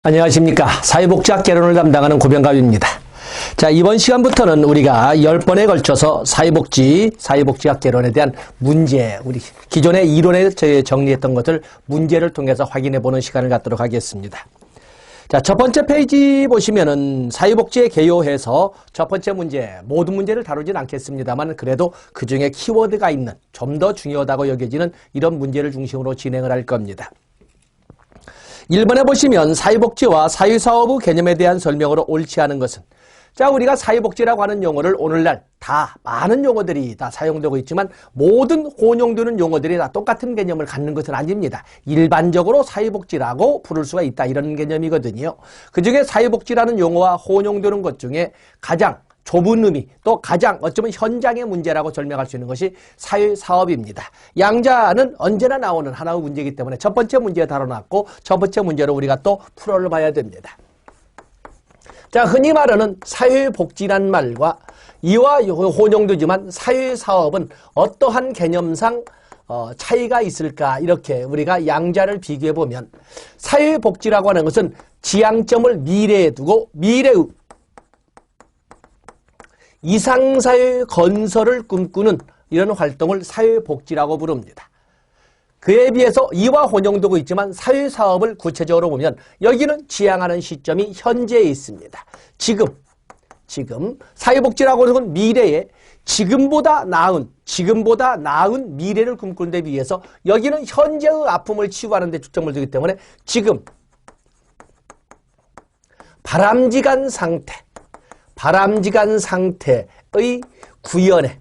안녕하십니까. 사회복지학 개론을 담당하는 고병갑입니다. 자, 이번 시간부터는 우리가 10번에 걸쳐서 사회복지학 개론에 대한 문제, 우리 기존의 이론에 정리했던 것을 문제를 통해서 확인해 보는 시간을 갖도록 하겠습니다. 자, 첫 번째 페이지 보시면은 사회복지에 개요해서 첫 번째 문제, 모든 문제를 다루진 않겠습니다만 그래도 그 중에 키워드가 있는 좀 더 중요하다고 여겨지는 이런 문제를 중심으로 진행을 할 겁니다. 1번에 보시면 사회복지와 사회사업의 개념에 대한 설명으로 옳지 않은 것은, 자, 우리가 사회복지라고 하는 용어를 오늘날 다 많은 용어들이 다 사용되고 있지만 모든 혼용되는 용어들이 다 똑같은 개념을 갖는 것은 아닙니다. 일반적으로 사회복지라고 부를 수가 있다, 이런 개념이거든요. 그중에 사회복지라는 용어와 혼용되는 것 중에 가장 좁은 의미, 또 가장 어쩌면 현장의 문제라고 설명할 수 있는 것이 사회사업입니다. 양자는 언제나 나오는 하나의 문제이기 때문에 첫 번째 문제 다뤄놨고 첫 번째 문제로 우리가 또 풀어봐야 됩니다. 자, 흔히 말하는 사회복지란 말과 이와 혼용되지만 사회사업은 어떠한 개념상 차이가 있을까, 이렇게 우리가 양자를 비교해보면 사회복지라고 하는 것은 지향점을 미래에 두고 미래의 이상사회 건설을 꿈꾸는 이런 활동을 사회복지라고 부릅니다. 그에 비해서 이와 혼용되고 있지만 사회사업을 구체적으로 보면 여기는 지향하는 시점이 현재에 있습니다. 지금 사회복지라고 하는 건 미래에 지금보다 나은 미래를 꿈꾸는 데 비해서 여기는 현재의 아픔을 치유하는 데 초점을 두기 때문에 지금 바람직한 상태의 구현에,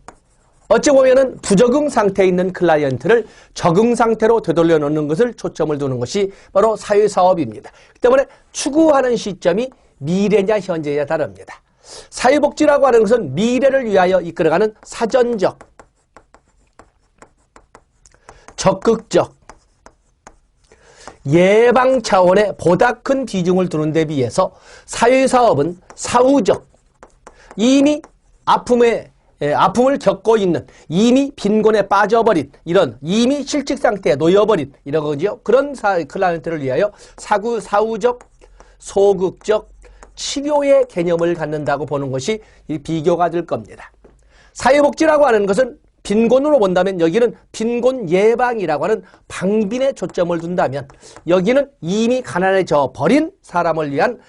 어찌 보면은 부적응 상태에 있는 클라이언트를 적응 상태로 되돌려 놓는 것을 초점을 두는 것이 바로 사회사업입니다. 그 때문에 추구하는 시점이 미래냐 현재냐 다릅니다. 사회복지라고 하는 것은 미래를 위하여 이끌어가는 사전적, 적극적, 예방 차원의 보다 큰 비중을 두는 데 비해서 사회사업은 사후적, 이미 아픔을 겪고 있는, 이미 빈곤에 빠져버린, 이런 이미 실직 상태에 놓여버린 이런 거죠. 그런 클라이언트를 위하여 사후적, 소극적 치료의 개념을 갖는다고 보는 것이 비교가 될 겁니다. 사회복지라고 하는 것은 빈곤으로 본다면 여기는 빈곤 예방이라고 하는 방빈에 초점을 둔다면 여기는 이미 가난해져 버린 사람을 위한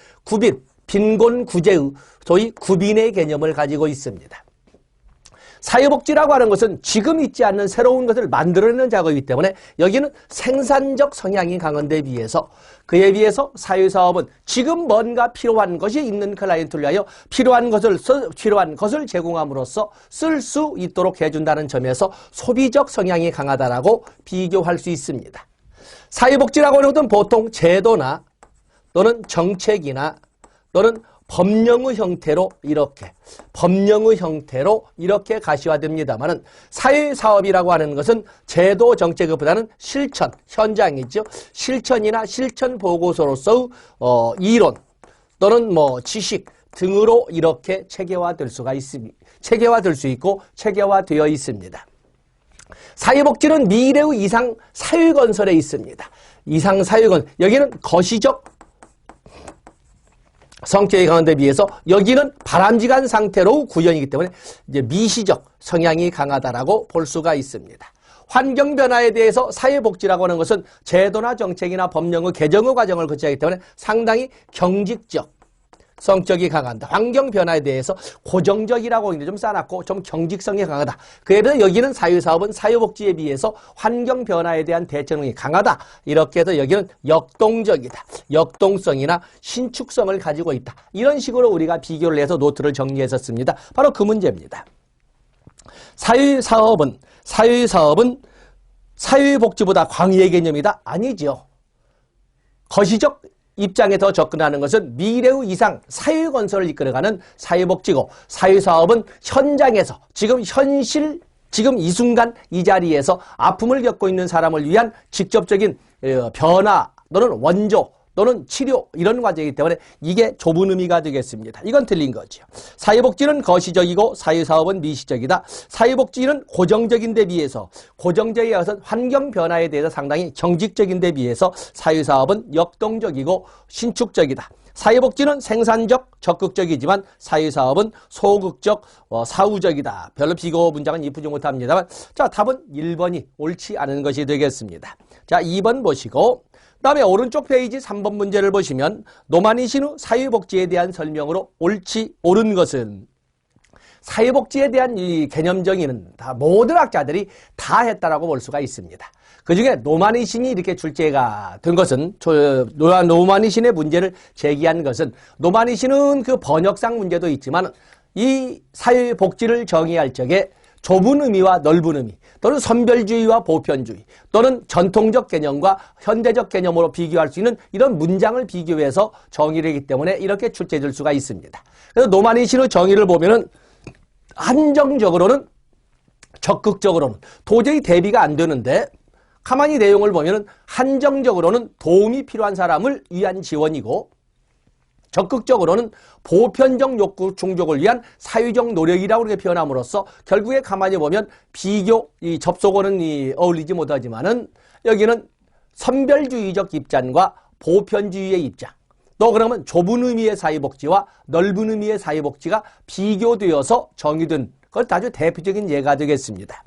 빈곤 구제의 소위 구빈의 개념을 가지고 있습니다. 사회복지라고 하는 것은 지금 있지 않는 새로운 것을 만들어내는 작업이기 때문에 여기는 생산적 성향이 강한 데 비해서, 그에 비해서 사회사업은 지금 뭔가 필요한 것이 있는 클라이언트를 위하여 필요한 것을 제공함으로써 쓸 수 있도록 해준다는 점에서 소비적 성향이 강하다라고 비교할 수 있습니다. 사회복지라고 하는 것은 보통 제도나 또는 정책이나 또는 법령의 형태로 이렇게 가시화됩니다만은 사회사업이라고 하는 것은 제도 정책보다는 실천, 현장이죠. 실천이나 실천 보고서로서의 이론 또는 지식 등으로 이렇게 체계화될 수 있고 체계화되어 있습니다. 사회복지는 미래의 이상 사회건설에 있습니다. 이상 사회건설, 여기는 거시적 성격이 강한 데 비해서 여기는 바람직한 상태로 구현이기 때문에 이제 미시적 성향이 강하다라고 볼 수가 있습니다. 환경 변화에 대해서 사회복지라고 하는 것은 제도나 정책이나 법령의 개정의 과정을 거쳐야 하기 때문에 상당히 경직적 성격이 강한다. 환경 변화에 대해서 고정적이라고 좀 써놨고 좀 경직성이 강하다. 그에 비해서 여기는 사회사업은 사회복지에 비해서 환경 변화에 대한 대처능이 강하다. 이렇게 해서 여기는 역동적이다. 역동성이나 신축성을 가지고 있다. 이런 식으로 우리가 비교를 해서 노트를 정리했었습니다. 바로 그 문제입니다. 사회사업은 사회복지보다 광의의 개념이다? 아니죠. 거시적 입장에 더 접근하는 것은 미래의 이상 사회건설을 이끌어가는 사회복지고, 사회사업은 현장에서 지금 이 순간 이 자리에서 아픔을 겪고 있는 사람을 위한 직접적인 변화 또는 원조 또는 치료 이런 과정이기 때문에 이게 좁은 의미가 되겠습니다. 이건 틀린 거죠. 사회복지는 거시적이고 사회사업은 미시적이다. 사회복지는 고정적인 데 비해서 고정적인 것은 환경 변화에 대해서 상당히 정직적인 데 비해서 사회사업은 역동적이고 신축적이다. 사회복지는 생산적, 적극적이지만 사회사업은 소극적, 사후적이다. 별로 비교 문장은 이쁘지 못합니다만 자, 답은 1번이 옳지 않은 것이 되겠습니다. 자, 2번 보시고 그다음에 오른쪽 페이지 3번 문제를 보시면 노만이신의 사회복지에 대한 설명으로 옳지 옳은 것은 사회복지에 대한 이 개념 정의는 다 모든 학자들이 다 했다라고 볼 수가 있습니다. 그중에 노만이신이 이렇게 출제가 된 것은 노만이신의 문제를 제기한 것은 노만이신은 그 번역상 문제도 있지만 이 사회복지를 정의할 적에 좁은 의미와 넓은 의미 또는 선별주의와 보편주의 또는 전통적 개념과 현대적 개념으로 비교할 수 있는 이런 문장을 비교해서 정의를 하기 때문에 이렇게 출제될 수가 있습니다. 그래서 노만이신의 정의를 보면은 한정적으로는 적극적으로는 도저히 대비가 안 되는데 가만히 내용을 보면은 한정적으로는 도움이 필요한 사람을 위한 지원이고 적극적으로는 보편적 욕구 충족을 위한 사회적 노력이라고 그렇게 표현함으로써 결국에 가만히 보면 비교, 이 접속어는 어울리지 못하지만은 여기는 선별주의적 입장과 보편주의의 입장 또 그러면 좁은 의미의 사회복지와 넓은 의미의 사회복지가 비교되어서 정의된 그것 아주 대표적인 예가 되겠습니다.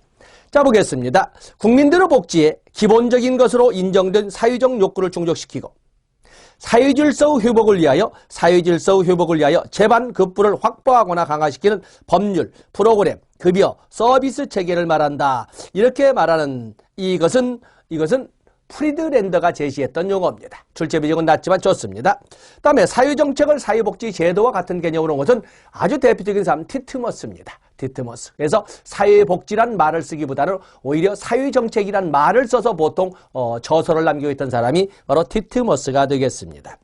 자, 보겠습니다. 국민들의 복지에 기본적인 것으로 인정된 사회적 욕구를 충족시키고 사회질서의 회복을 위하여 재반급부를 확보하거나 강화시키는 법률, 프로그램, 급여, 서비스 체계를 말한다. 이렇게 말하는 이것은 프리드랜더가 제시했던 용어입니다. 출제 비중은 낮지만 좋습니다. 그다음에 사회정책을 사회복지 제도와 같은 개념으로 온 것은 아주 대표적인 사람 티트머스입니다. 티트머스. 그래서 사회복지란 말을 쓰기보다는 오히려 사회정책이란 말을 써서 보통 저서를 남기고 있던 사람이 바로 티트머스가 되겠습니다.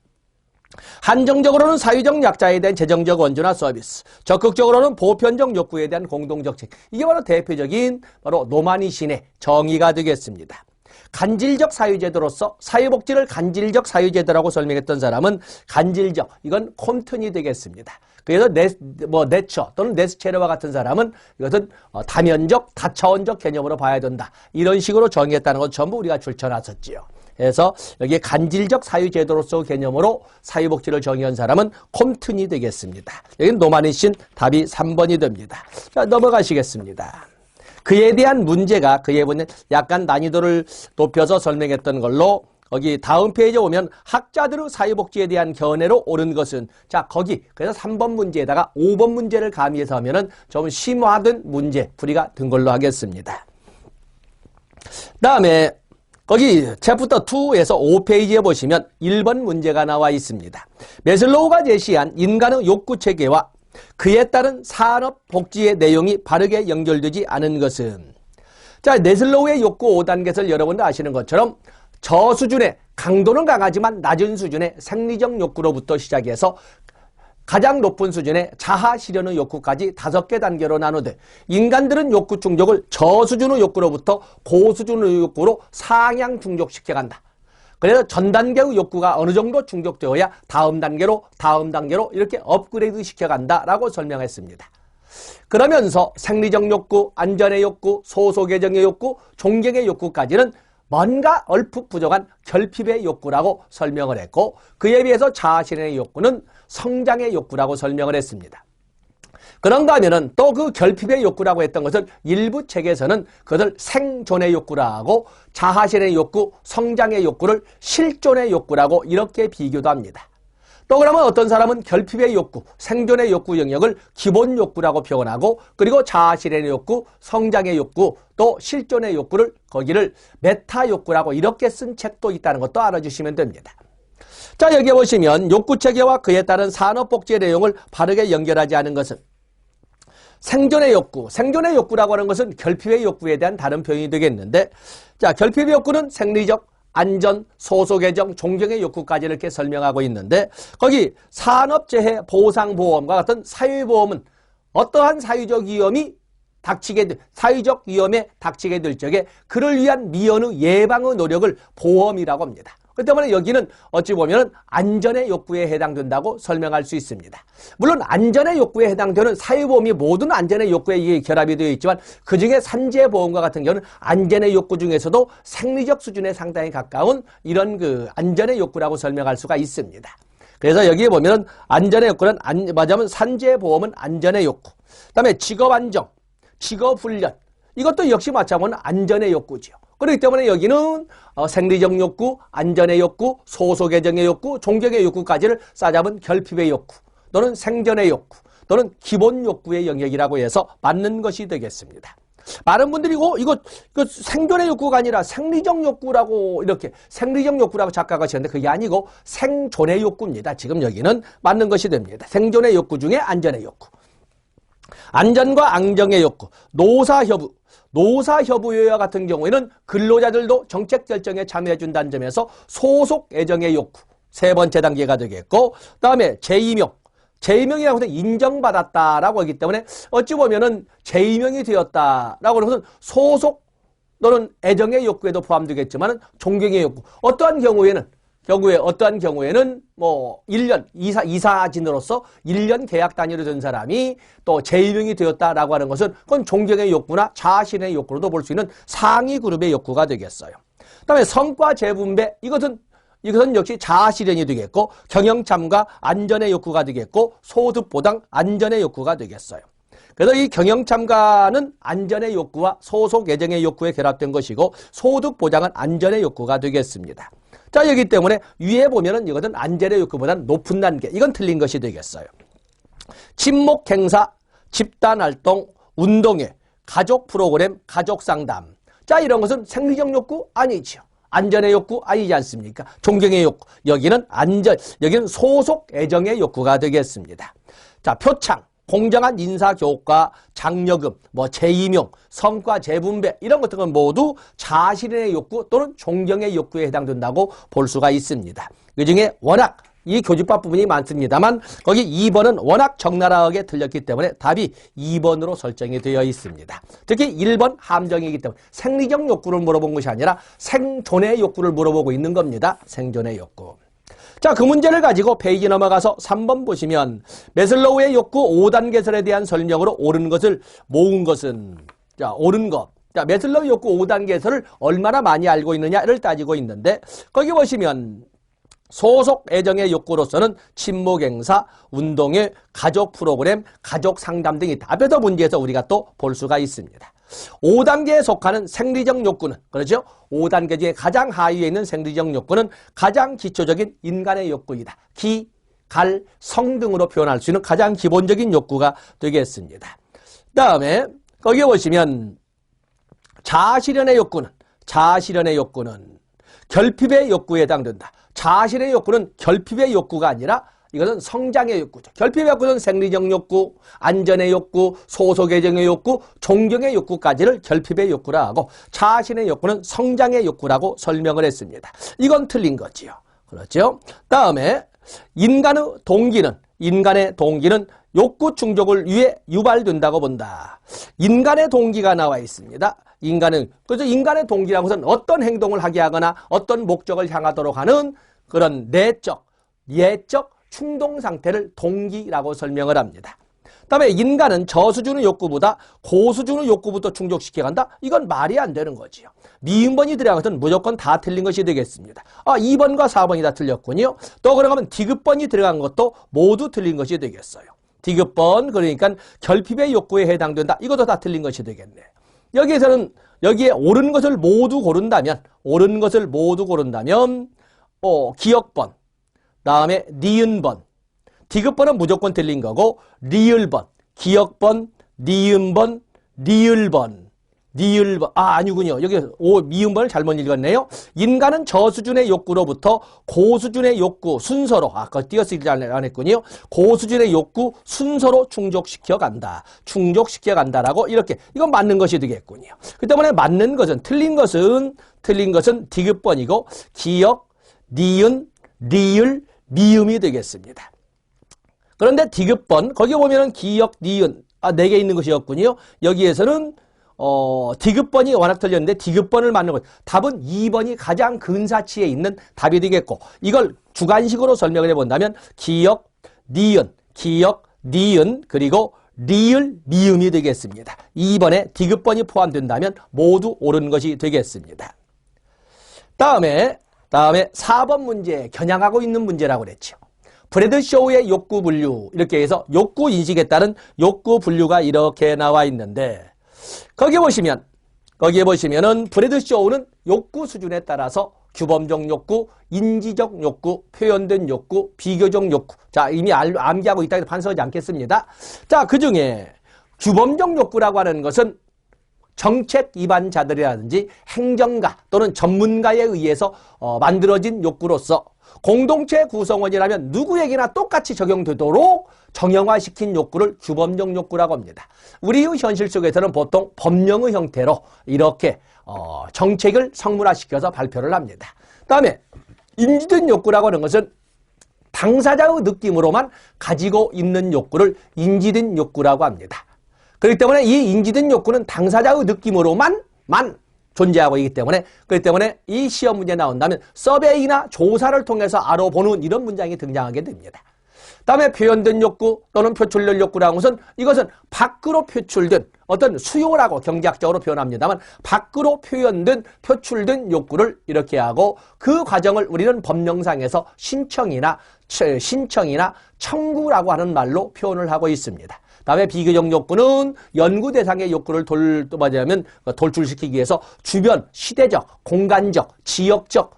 한정적으로는 사회적 약자에 대한 재정적 원조나 서비스, 적극적으로는 보편적 욕구에 대한 공동정책. 이게 바로 대표적인 바로 노만이신의 정의가 되겠습니다. 간질적 사회제도로서 사회복지를 간질적 사회제도라고 설명했던 사람은 간질적, 이건 콤튼이 되겠습니다. 그래서 네처 또는 네스체르와 같은 사람은 이것은 다면적, 다차원적 개념으로 봐야 된다. 이런 식으로 정의했다는 건 전부 우리가 줄쳐놨었지요. 그래서 여기에 간질적 사회제도로서 개념으로 사회복지를 정의한 사람은 콤튼이 되겠습니다. 여기는 노만이신 답이 3번이 됩니다. 자, 넘어가시겠습니다. 그에 대한 문제가 그에 보면 약간 난이도를 높여서 설명했던 걸로 거기 다음 페이지에 오면 학자들의 사회복지에 대한 견해로 옳은 것은 자 거기 그래서 3번 문제에다가 5번 문제를 가미해서 하면은 좀 심화된 문제 풀이가 된 걸로 하겠습니다. 다음에 거기 챕터 2에서 5페이지에 보시면 1번 문제가 나와 있습니다. 메슬로우가 제시한 인간의 욕구 체계와 그에 따른 산업 복지의 내용이 바르게 연결되지 않은 것은 자 메슬로우의 욕구 5단계를 여러분도 아시는 것처럼 저수준의 강도는 강하지만 낮은 수준의 생리적 욕구로부터 시작해서 가장 높은 수준의 자아 실현의 욕구까지 5개 단계로 나누되 인간들은 욕구 충족을 저수준의 욕구로부터 고수준의 욕구로 상향 충족시켜간다. 그래서 전 단계의 욕구가 어느 정도 충족되어야 다음 단계로 이렇게 업그레이드 시켜간다라고 설명했습니다. 그러면서 생리적 욕구, 안전의 욕구, 소속애정의 욕구, 존경의 욕구까지는 뭔가 얼핏 부족한 결핍의 욕구라고 설명을 했고 그에 비해서 자아실현의 욕구는 성장의 욕구라고 설명을 했습니다. 그런가 하면은 또 그 결핍의 욕구라고 했던 것을 일부 책에서는 그것을 생존의 욕구라고 자아실현의 욕구, 성장의 욕구를 실존의 욕구라고 이렇게 비교도 합니다. 또 그러면 어떤 사람은 결핍의 욕구, 생존의 욕구 영역을 기본 욕구라고 표현하고 그리고 자아실현의 욕구, 성장의 욕구, 또 실존의 욕구를 거기를 메타 욕구라고 이렇게 쓴 책도 있다는 것도 알아주시면 됩니다. 자 여기 보시면 욕구 체계와 그에 따른 산업복지의 내용을 바르게 연결하지 않은 것은 생존의 욕구라고 하는 것은 결핍의 욕구에 대한 다른 표현이 되겠는데 자 결핍의 욕구는 생리적, 안전, 소속애정, 존경의 욕구까지 이렇게 설명하고 있는데 거기 산업재해 보상보험과 같은 사회보험은 어떠한 사회적 위험에 닥치게 될 적에 그를 위한 미연의 예방의 노력을 보험이라고 합니다. 그 때문에 여기는 어찌 보면 안전의 욕구에 해당된다고 설명할 수 있습니다. 물론 안전의 욕구에 해당되는 사회보험이 모든 안전의 욕구에 이게 결합이 되어 있지만 그중에 산재보험과 같은 경우는 안전의 욕구 중에서도 생리적 수준에 상당히 가까운 이런 그 안전의 욕구라고 설명할 수가 있습니다. 그래서 여기에 보면 안전의 욕구는 맞으면 산재보험은 안전의 욕구, 그다음에 직업안정, 직업훈련 이것도 역시 마찬가지로 안전의 욕구죠. 그렇기 때문에 여기는 생리적 욕구, 안전의 욕구, 소속애정의 욕구, 존경의 욕구까지를 싸잡은 결핍의 욕구 또는 생존의 욕구 또는 기본 욕구의 영역이라고 해서 맞는 것이 되겠습니다. 많은 분들이 이거 생존의 욕구가 아니라 생리적 욕구라고 이렇게 생리적 욕구라고 착각하시는데 그게 아니고 생존의 욕구입니다. 지금 여기는 맞는 것이 됩니다. 생존의 욕구 중에 안전의 욕구. 안전과 안정의 욕구, 노사협의회와 같은 경우에는 근로자들도 정책 결정에 참여해 준다는 점에서 소속 애정의 욕구, 세 번째 단계가 되겠고, 그다음에 재임명이라고 해서 인정받았다라고 하기 때문에 어찌 보면은 재임명이 되었다라고 하는 것은 소속 또는 애정의 욕구에도 포함되겠지만 존경의 욕구, 어떠한 경우에는 뭐 1년 이사진으로서 1년 계약 단위로 된 사람이 또 재임명이 되었다라고 하는 것은 그건 존경의 욕구나 자신의 욕구로도 볼 수 있는 상위 그룹의 욕구가 되겠어요. 그다음에 성과 재분배 이것은 역시 자아실현이 되겠고 경영참가 안전의 욕구가 되겠고 소득보장 안전의 욕구가 되겠어요. 그래서 이 경영참가는 안전의 욕구와 소속 애정의 욕구에 결합된 것이고 소득보장은 안전의 욕구가 되겠습니다. 자, 여기 때문에 위에 보면은 이것은 안전의 욕구보다는 높은 단계. 이건 틀린 것이 되겠어요. 친목 행사, 집단활동, 운동회, 가족 프로그램, 가족 상담. 자, 이런 것은 생리적 욕구 아니죠. 안전의 욕구 아니지 않습니까? 존경의 욕구. 여기는 소속 애정의 욕구가 되겠습니다. 자, 표창. 공정한 인사교육과 장려금, 재임용, 성과 재분배 이런 것들은 모두 자아실현의 욕구 또는 존경의 욕구에 해당된다고 볼 수가 있습니다. 그중에 워낙 이 교집합 부분이 많습니다만 거기 2번은 워낙 적나라하게 틀렸기 때문에 답이 2번으로 설정이 되어 있습니다. 특히 1번 함정이기 때문에 생리적 욕구를 물어본 것이 아니라 생존의 욕구를 물어보고 있는 겁니다. 생존의 욕구. 자, 그 문제를 가지고 페이지 넘어가서 3번 보시면 매슬로우의 욕구 5단 개설에 대한 설명으로 옳은 것을 모은 것은 옳은 것. 자, 매슬로우 욕구 5단 개설을 얼마나 많이 알고 있느냐를 따지고 있는데 거기 보시면 소속 애정의 욕구로서는 친목 행사, 운동회, 가족 프로그램, 가족 상담 등이 답에서 문제에서 우리가 또 볼 수가 있습니다. 5단계에 속하는 생리적 욕구는 그렇죠? 5단계 중에 가장 하위에 있는 생리적 욕구는 가장 기초적인 인간의 욕구이다. 기, 갈, 성 등으로 표현할 수 있는 가장 기본적인 욕구가 되겠습니다. 다음에 거기에 보시면 자아실현의 욕구는 결핍의 욕구에 해당된다. 자아실현의 욕구는 결핍의 욕구가 아니라 이것은 성장의 욕구죠. 결핍의 욕구는 생리적 욕구, 안전의 욕구, 소속애정의 욕구, 존경의 욕구까지를 결핍의 욕구라 하고 자신의 욕구는 성장의 욕구라고 설명을 했습니다. 이건 틀린 거지요. 그렇죠? 다음에 인간의 동기는 욕구 충족을 위해 유발된다고 본다. 인간의 동기가 나와 있습니다. 그래서 인간의 동기라는 것은 어떤 행동을 하게 하거나 어떤 목적을 향하도록 하는 그런 예적 충동 상태를 동기라고 설명을 합니다. 그다음에 인간은 저수준의 욕구보다 고수준의 욕구부터 충족시켜 간다? 이건 말이 안 되는 거지요. 미음번이 들어간 것은 무조건 다 틀린 것이 되겠습니다. 2번과 4번이 다 틀렸군요. 또 그러면 디귿번이 들어간 것도 모두 틀린 것이 되겠어요. 디귿번 그러니까 결핍의 욕구에 해당된다. 이것도 다 틀린 것이 되겠네. 여기에 옳은 것을 모두 고른다면 기억번, 다음에 니은번, 디귿번은 무조건 틀린 거고 리을번, 기억번, 니은번, 니을번. 아니군요. 여기 미음번을 잘못 읽었네요. 인간은 저수준의 욕구로부터 고수준의 욕구 순서로 그거 띄어쓰기 안 했군요. 고수준의 욕구 순서로 충족시켜 간다라고 이렇게 이건 맞는 것이 되겠군요. 그 때문에 틀린 것은 디귿번이고 기억, 니은, 리을, 미음이 되겠습니다. 그런데 디귿번 거기 보면은 기억, 니은 4개 있는 것이었군요. 여기에서는 디귿번이 워낙 틀렸는데 디귿번을 맞는 것. 답은 2번이 가장 근사치에 있는 답이 되겠고 이걸 주관식으로 설명을 해본다면 기역, 니은, 그리고 리을, 미음이 되겠습니다. 2번에 디귿번이 포함된다면 모두 옳은 것이 되겠습니다. 다음에 4번 문제 겨냥하고 있는 문제라고 그랬죠. 브래드쇼우의 욕구 분류 이렇게 해서 욕구 인식에 따른 욕구 분류가 이렇게 나와 있는데 거기에 보시면은 브래드쇼우는 욕구 수준에 따라서 규범적 욕구, 인지적 욕구, 표현된 욕구, 비교적 욕구. 자, 이미 암기하고 있다 해서 반성하지 않겠습니다. 자, 그 중에 규범적 욕구라고 하는 것은 정책 위반자들이라든지 행정가 또는 전문가에 의해서 만들어진 욕구로서 공동체 구성원이라면 누구에게나 똑같이 적용되도록 정형화시킨 욕구를 규범적 욕구라고 합니다. 우리의 현실 속에서는 보통 법령의 형태로 이렇게 정책을 성문화시켜서 발표를 합니다. 다음에 인지된 욕구라고 하는 것은 당사자의 느낌으로만 가지고 있는 욕구를 인지된 욕구라고 합니다. 그렇기 때문에 이 인지된 욕구는 당사자의 느낌으로만 존재하고 있기 때문에 그렇기 때문에 이 시험 문제에 나온다면 서베이나 조사를 통해서 알아보는 이런 문장이 등장하게 됩니다. 다음에 표현된 욕구 또는 표출된 욕구라는 것은 이것은 밖으로 표출된 어떤 수요라고 경제학적으로 표현합니다만 밖으로 표현된 표출된 욕구를 이렇게 하고 그 과정을 우리는 법령상에서 신청이나 청구라고 하는 말로 표현을 하고 있습니다. 다음에 비교적 욕구는 연구 대상의 욕구를 돌출시키기 위해서 주변, 시대적, 공간적, 지역적,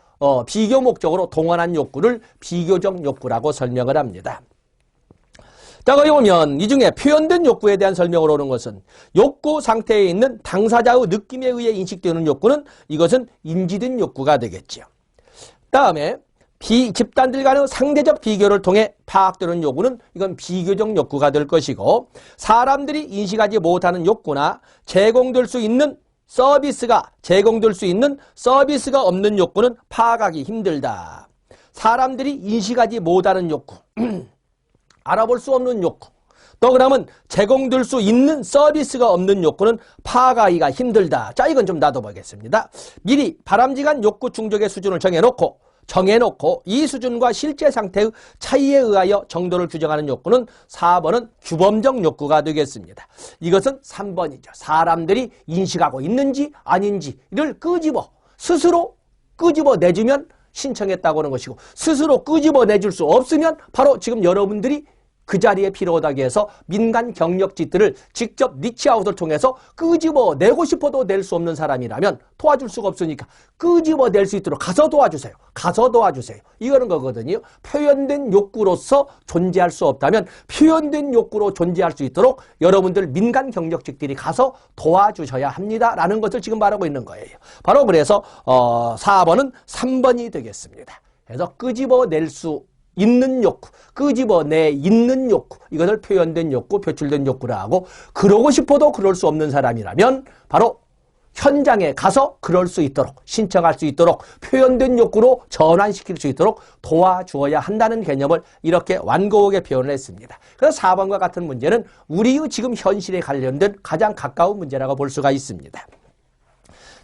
비교 목적으로 동원한 욕구를 비교적 욕구라고 설명을 합니다. 자, 거기 보면 이 중에 표현된 욕구에 대한 설명을 오는 것은 욕구 상태에 있는 당사자의 느낌에 의해 인식되는 욕구는 이것은 인지된 욕구가 되겠죠. 다음에 집단들 간의 상대적 비교를 통해 파악되는 욕구는 이건 비교적 욕구가 될 것이고 사람들이 인식하지 못하는 욕구나 제공될 수 있는 서비스가 없는 욕구는 파악하기 힘들다. 사람들이 인식하지 못하는 욕구, 알아볼 수 없는 욕구, 또 그러면 제공될 수 있는 서비스가 없는 욕구는 파악하기가 힘들다. 자, 이건 좀 놔둬보겠습니다. 미리 바람직한 욕구 충족의 수준을 정해놓고 이 수준과 실제 상태의 차이에 의하여 정도를 규정하는 욕구는 4번은 규범적 욕구가 되겠습니다. 이것은 3번이죠. 사람들이 인식하고 있는지 아닌지를 스스로 끄집어내주면 신청했다고 하는 것이고 스스로 끄집어내줄 수 없으면 바로 지금 여러분들이 그 자리에 필요하다고 해서 민간 경력직들을 직접 리치아웃을 통해서 끄집어내고 싶어도 낼 수 없는 사람이라면 도와줄 수가 없으니까 끄집어낼 수 있도록 가서 도와주세요. 이거는 거거든요. 표현된 욕구로서 존재할 수 없다면 표현된 욕구로 존재할 수 있도록 여러분들 민간 경력직들이 가서 도와주셔야 합니다라는 것을 지금 말하고 있는 거예요. 바로 그래서 4번은 3번이 되겠습니다. 그래서 끄집어낼 수 있는 욕구, 끄집어내 있는 욕구, 이것을 표현된 욕구, 표출된 욕구라 하고 그러고 싶어도 그럴 수 없는 사람이라면 바로 현장에 가서 그럴 수 있도록 신청할 수 있도록 표현된 욕구로 전환시킬 수 있도록 도와주어야 한다는 개념을 이렇게 완곡하게 표현을 했습니다. 그래서 4번과 같은 문제는 우리의 지금 현실에 관련된 가장 가까운 문제라고 볼 수가 있습니다.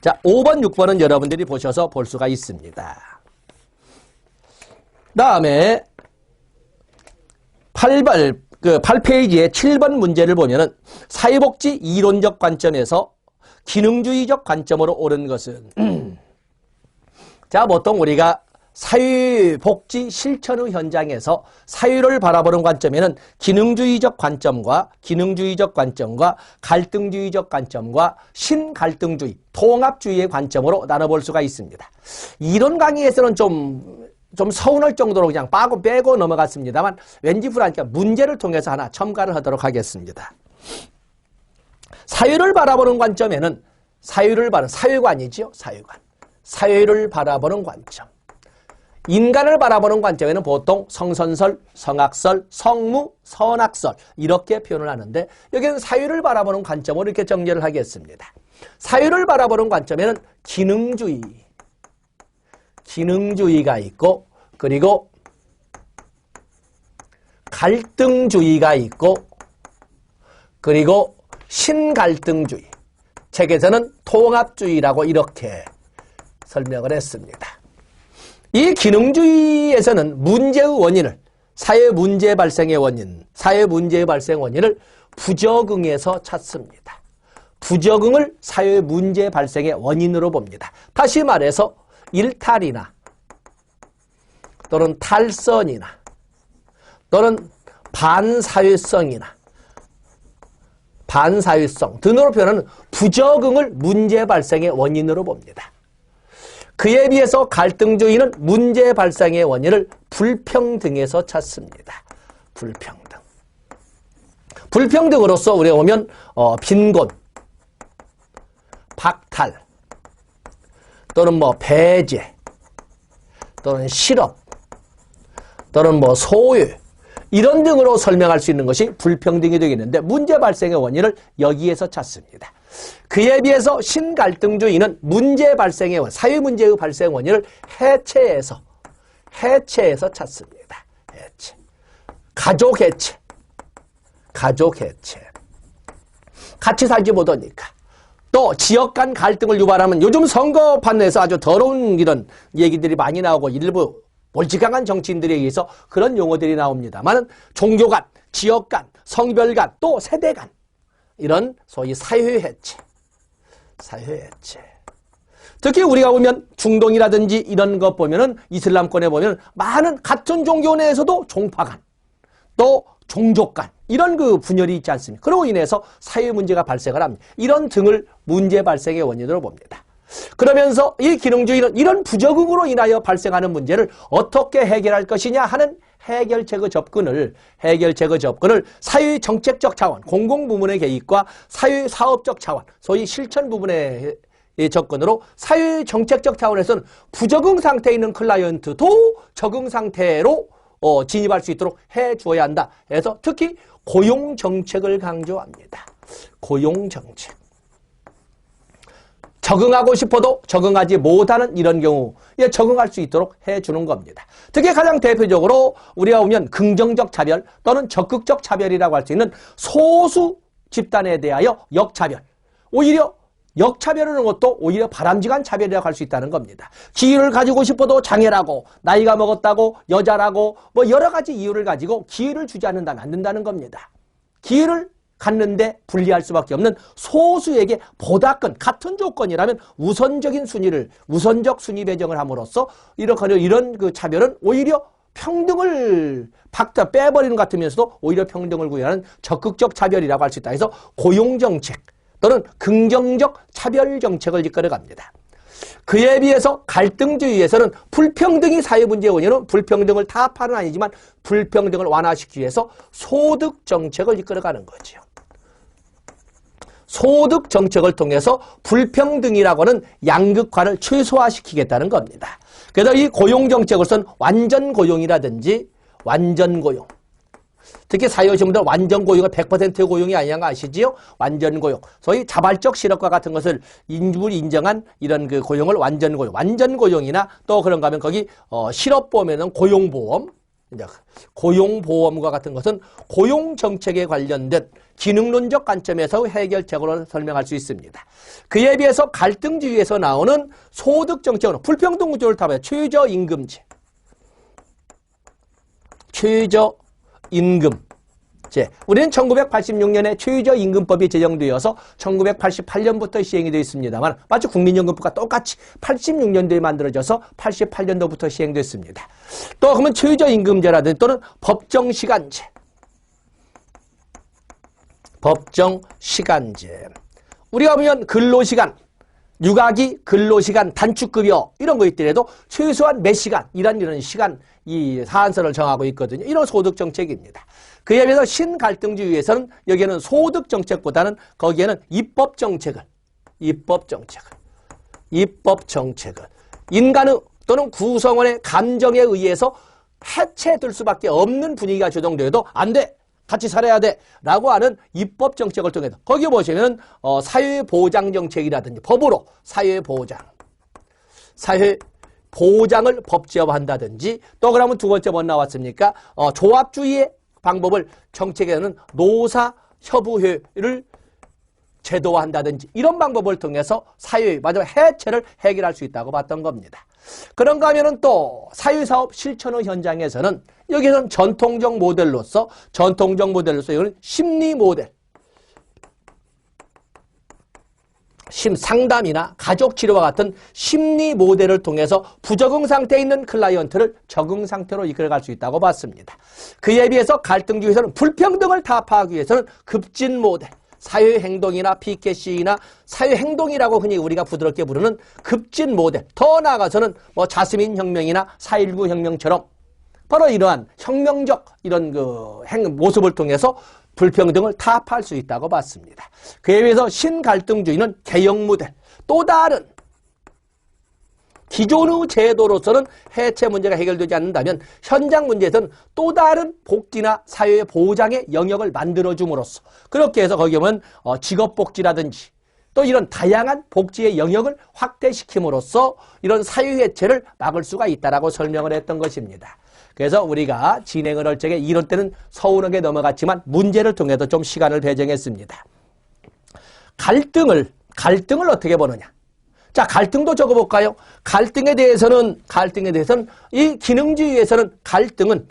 자, 5번, 6번은 여러분들이 보셔서 볼 수가 있습니다. 다음에 8페이지의 7번 문제를 보면은 사회복지 이론적 관점에서 기능주의적 관점으로 옳은 것은 자, 보통 우리가 사회복지 실천의 현장에서 사회를 바라보는 관점에는 기능주의적 관점과 갈등주의적 관점과 신갈등주의, 통합주의의 관점으로 나눠볼 수가 있습니다. 이론 강의에서는 좀 서운할 정도로 그냥 빼고 넘어갔습니다만 왠지 불안하니까 문제를 통해서 하나 첨가를 하도록 하겠습니다. 사회를 바라보는 관점에는 사회관이죠. 사회를 바라보는 관점. 인간을 바라보는 관점에는 보통 성선설, 성악설, 성무, 선악설 이렇게 표현을 하는데 여기는 사회를 바라보는 관점으로 이렇게 정리를 하겠습니다. 사회를 바라보는 관점에는 기능주의가 있고 그리고 갈등주의가 있고 그리고 신갈등주의, 책에서는 통합주의라고 이렇게 설명을 했습니다. 이 기능주의에서는 문제의 원인을, 사회 문제 발생의 원인, 사회 문제의 발생 원인을 부적응에서 찾습니다. 부적응을 사회 문제 발생의 원인으로 봅니다. 다시 말해서 일탈이나 또는 탈선이나 또는 반사회성 등으로 표현하는 부적응을 문제 발생의 원인으로 봅니다. 그에 비해서 갈등주의는 문제 발생의 원인을 불평등에서 찾습니다. 불평등. 불평등으로서 우리가 보면 빈곤, 박탈, 또는 배제, 또는 실업, 또는 소유, 이런 등으로 설명할 수 있는 것이 불평등이 되겠는데 문제 발생의 원인을 여기에서 찾습니다. 그에 비해서 신갈등주의는 문제 발생의 원인, 사회 문제의 발생 원인을 해체에서 찾습니다. 해체. 가족 해체. 같이 살지 못하니까. 또 지역 간 갈등을 유발하면 요즘 선거판에서 아주 더러운 이런 얘기들이 많이 나오고 일부 몰지강한 정치인들에 의해서 그런 용어들이 나옵니다만 종교 간, 지역 간, 성별 간, 또 세대 간 이런 소위 사회해체. 특히 우리가 보면 중동이라든지 이런 것 보면은 이슬람권에 보면 많은 같은 종교 내에서도 종파 간, 또 종족 간 이런 분열이 있지 않습니까? 그로 인해서 사회 문제가 발생을 합니다. 이런 등을 문제 발생의 원인으로 봅니다. 그러면서 이 기능주의는 이런 부적응으로 인하여 발생하는 문제를 어떻게 해결할 것이냐 하는 해결책의 접근을 사회 정책적 차원, 공공부문의 개입과 사회 사업적 차원, 소위 실천 부분의 접근으로 사회 정책적 차원에서는 부적응 상태에 있는 클라이언트도 적응 상태로 진입할 수 있도록 해주어야 한다. 그래서 특히 고용정책을 강조합니다. 고용정책. 적응하고 싶어도 적응하지 못하는 이런 경우에 적응할 수 있도록 해주는 겁니다. 특히 가장 대표적으로 우리가 보면 긍정적 차별 또는 적극적 차별이라고 할 수 있는 소수 집단에 대하여 역차별. 오히려 역차별하는 것도 오히려 바람직한 차별이라고 할 수 있다는 겁니다. 기회를 가지고 싶어도 장애라고, 나이가 먹었다고, 여자라고 여러 가지 이유를 가지고 기회를 주지 않는다면 안 된다는 겁니다. 기회를 갖는데 불리할 수밖에 없는 소수에게 보다 큰 같은 조건이라면 우선적 순위 배정을 함으로써 이런 차별은 오히려 평등을 빼버리는 것 같으면서도 오히려 평등을 구현하는 적극적 차별이라고 할 수 있다. 해서 고용정책 또는 긍정적 차별정책을 이끌어갑니다. 그에 비해서 갈등주의에서는 불평등이 사회문제의 원인은 불평등을 타파는 아니지만 불평등을 완화시키기 위해서 소득정책을 이끌어가는 거죠. 소득정책을 통해서 불평등이라고 하는 양극화를 최소화시키겠다는 겁니다. 그래서 이 고용정책으로서는 완전고용이라든지 완전고용, 특히 사회오신 분들 완전고용은 100%의 고용이 아니냐는 거 아시지요? 완전고용. 소위 자발적 실업과 같은 것을 인주를 인정한 이런 고용을 완전고용. 완전고용이나 또 그런가 하면 거기 실업보험에는 고용보험, 고용보험과 같은 것은 고용정책에 관련된 기능론적 관점에서 해결책으로 설명할 수 있습니다. 그에 비해서 갈등주의에서 나오는 소득정책으로 불평등 구조를 타봐요. 최저임금제. 우리는 1986년에 최저임금법이 제정되어서 1988년부터 시행이 되어 있습니다만 마치 국민연금법과 똑같이 86년도에 만들어져서 88년도부터 시행됐습니다. 또 그러면 최저임금제라든지 또는 법정시간제. 우리가 보면 근로시간, 육아기, 근로시간, 단축급여 이런 거 있더라도 최소한 몇 시간 이런 시간 이 사안서를 정하고 있거든요. 이런 소득정책입니다. 그에 비해서 신갈등주의에서는 여기에는 소득정책보다는 거기에는 입법정책을 인간의 또는 구성원의 감정에 의해서 해체될 수밖에 없는 분위기가 조성되어도 안 돼. 같이 살아야 돼 라고 하는 입법정책을 통해서 거기 보시면 사회보장정책이라든지 법으로 사회보장을 법제화한다든지 또 그러면 두 번째 뭐 나왔습니까? 조합주의의 방법을 정책에는 노사협의회를 제도화한다든지 이런 방법을 통해서 사회의 마지막 해체를 해결할 수 있다고 봤던 겁니다. 그런가 하면은 또 사회사업 실천의 현장에서는 여기서는 전통적 모델로서 이거는 심리 모델, 상담이나 가족 치료와 같은 심리 모델을 통해서 부적응 상태에 있는 클라이언트를 적응 상태로 이끌어갈 수 있다고 봤습니다. 그에 비해서 갈등주의에서는 불평등을 타파하기 위해서는 급진 모델, 사회행동이나 PKC나 사회행동이라고 흔히 우리가 부드럽게 부르는 급진 모델, 더 나아가서는 뭐 자스민 혁명이나 4.19 혁명처럼 바로 이러한 혁명적 이런 모습을 통해서 불평등을 타파할 수 있다고 봤습니다. 그에 비해서 신갈등주의는 개혁 모델, 또 다른 기존의 제도로서는 해체 문제가 해결되지 않는다면 현장 문제에서는 또 다른 복지나 사회 보장의 영역을 만들어줌으로써 그렇게 해서 거기 보면 직업복지라든지 또 이런 다양한 복지의 영역을 확대시킴으로써 이런 사회 해체를 막을 수가 있다라고 설명을 했던 것입니다. 그래서 우리가 진행을 할 적에 이런 때는 서운하게 넘어갔지만 문제를 통해서 좀 시간을 배정했습니다. 갈등을 어떻게 보느냐. 자, 갈등도 적어볼까요? 갈등에 대해서는 이 기능주의에서는 갈등은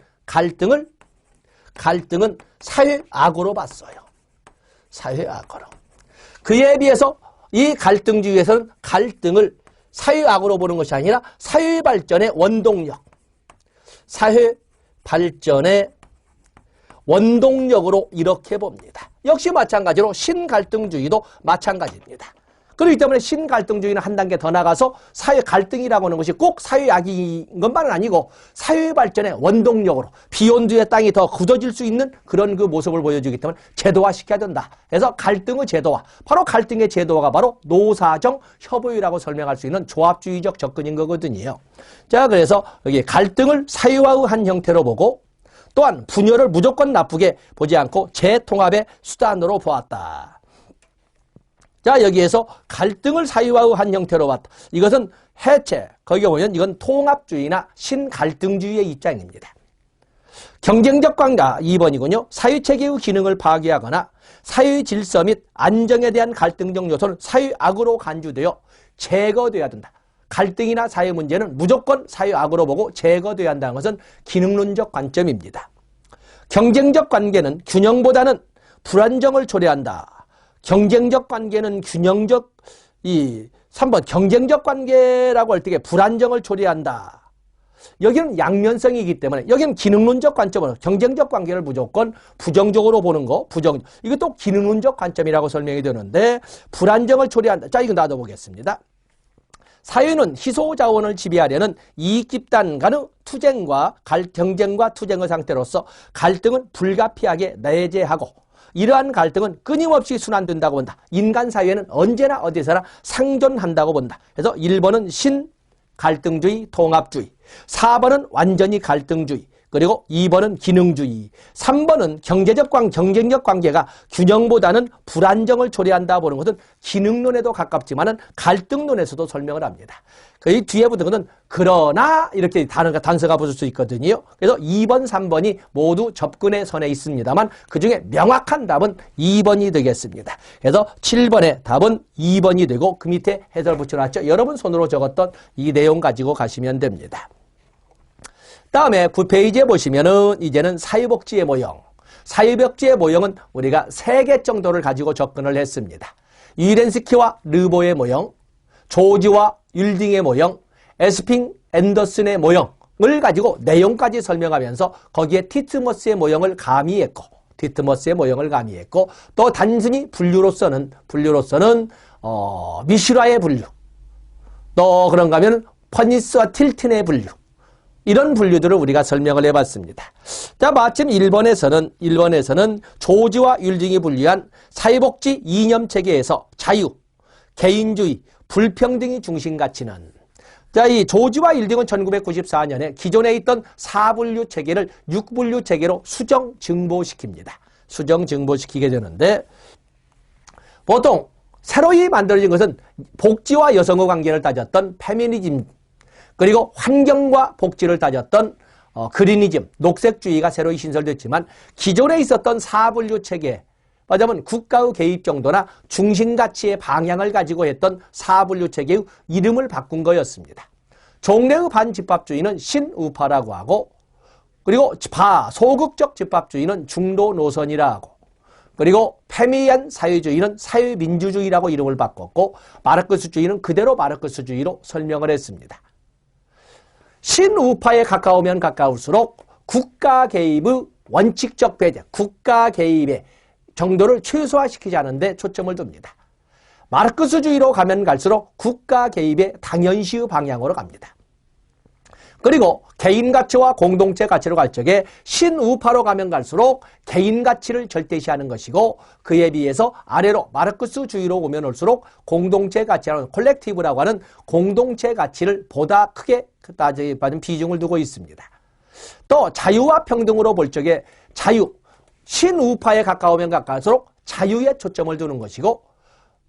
사회악으로 봤어요. 사회악으로. 그에 비해서 이 갈등주의에서는 갈등을 사회악으로 보는 것이 아니라 사회발전의 원동력, 사회 발전의 원동력으로 이렇게 봅니다. 역시 마찬가지로 신갈등주의도 마찬가지입니다. 그렇기 때문에 신갈등주의는 한 단계 더 나가서 사회 갈등이라고 하는 것이 꼭 사회악인 것만은 아니고 사회 발전의 원동력으로 비온주의 땅이 더 굳어질 수 있는 그런 그 모습을 보여주기 때문에 제도화시켜야 된다. 그래서 갈등의 제도화, 바로 갈등의 제도화가 바로 노사정 협의라고 설명할 수 있는 조합주의적 접근인 거거든요. 자, 그래서 여기 갈등을 사회화의 한 형태로 보고 또한 분열을 무조건 나쁘게 보지 않고 재통합의 수단으로 보았다. 자, 여기에서 갈등을 사회화의 한 형태로 봤다. 이것은 해체, 거기에 보면 이건 통합주의나 신갈등주의의 입장입니다. 경쟁적 관계 2번이군요. 사회체계의 기능을 파괴하거나 사회 질서 및 안정에 대한 갈등적 요소는 사회악으로 간주되어 제거돼야 된다. 갈등이나 사회 문제는 무조건 사회악으로 보고 제거돼야 한다는 것은 기능론적 관점입니다. 경쟁적 관계는 균형보다는 불안정을 초래한다. 경쟁적 관계는 3번 경쟁적 관계라고 할 때 불안정을 초래한다. 여기는 양면성이기 때문에 여기는 기능론적 관점으로 경쟁적 관계를 무조건 부정적으로 보는 거, 이것도 기능론적 관점이라고 설명이 되는데 불안정을 초래한다. 자, 이거 놔둬보겠습니다. 사회는 희소자원을 지배하려는 이익집단 간의 투쟁과 경쟁과 투쟁의 상태로서 갈등은 불가피하게 내재하고 이러한 갈등은 끊임없이 순환된다고 본다. 인간 사회는 언제나 어디서나 상존한다고 본다. 그래서 1번은 신갈등주의, 통합주의, 4번은 완전히 갈등주의, 그리고 2번은 기능주의, 3번은 경쟁적 관계가 균형보다는 불안정을 초래한다 보는 것은 기능론에도 가깝지만은 갈등론에서도 설명을 합니다. 그 뒤에 붙은 것은 그러나 이렇게 단서가 붙을 수 있거든요. 그래서 2번, 3번이 모두 접근의 선에 있습니다만 그중에 명확한 답은 2번이 되겠습니다. 그래서 7번의 답은 2번이 되고 그 밑에 해설 붙여놨죠. 여러분 손으로 적었던 이 내용 가지고 가시면 됩니다. 다음에 9페이지에 보시면은 이제는 사회복지의 모형. 사회복지의 모형은 우리가 3개 정도를 가지고 접근을 했습니다. 이렌스키와 르보의 모형, 조지와 율딩의 모형, 에스핑 앤더슨의 모형을 가지고 내용까지 설명하면서 거기에 티트머스의 모형을 가미했고 또 단순히 분류로서는 미슈라의 분류, 또 그런가 하면 퍼니스와 틸튼의 분류, 이런 분류들을 우리가 설명을 해봤습니다. 자, 마침 1번에서는 조지와 율딩이 분류한 사회복지 이념체계에서 자유, 개인주의, 불평등이 중심 가치는, 자, 이 조지와 율딩은 1994년에 기존에 있던 4분류 체계를 6분류 체계로 수정 증보시키게 되는데, 보통 새로이 만들어진 것은 복지와 여성의 관계를 따졌던 페미니즘, 그리고 환경과 복지를 따졌던 그리니즘, 녹색주의가 새로이 신설됐지만 기존에 있었던 4분류 체계, 어쩌면 국가의 개입 정도나 중심가치의 방향을 가지고 했던 사분류 체계의 이름을 바꾼 거였습니다. 종래의 반집합주의는 신우파라고 하고, 그리고 소극적 집합주의는 중도 노선이라 하고, 그리고 페미안 사회주의는 사회민주주의라고 이름을 바꿨고, 마르크스주의는 그대로 마르크스주의로 설명을 했습니다. 신우파에 가까우면 가까울수록 국가 개입의 원칙적 배제, 국가 개입의 정도를 최소화시키지 않는 데 초점을 둡니다. 마르크스주의로 가면 갈수록 국가 개입의 당연시의 방향으로 갑니다. 그리고 개인 가치와 공동체 가치로 갈 적에 신우파로 가면 갈수록 개인 가치를 절대시하는 것이고, 그에 비해서 아래로 마르크스주의로 오면 올수록 공동체 가치라는 콜렉티브라고 하는 공동체 가치를 보다 크게 따지는 비중을 두고 있습니다. 또 자유와 평등으로 볼 적에 신우파에 가까우면 가까울수록 자유에 초점을 두는 것이고,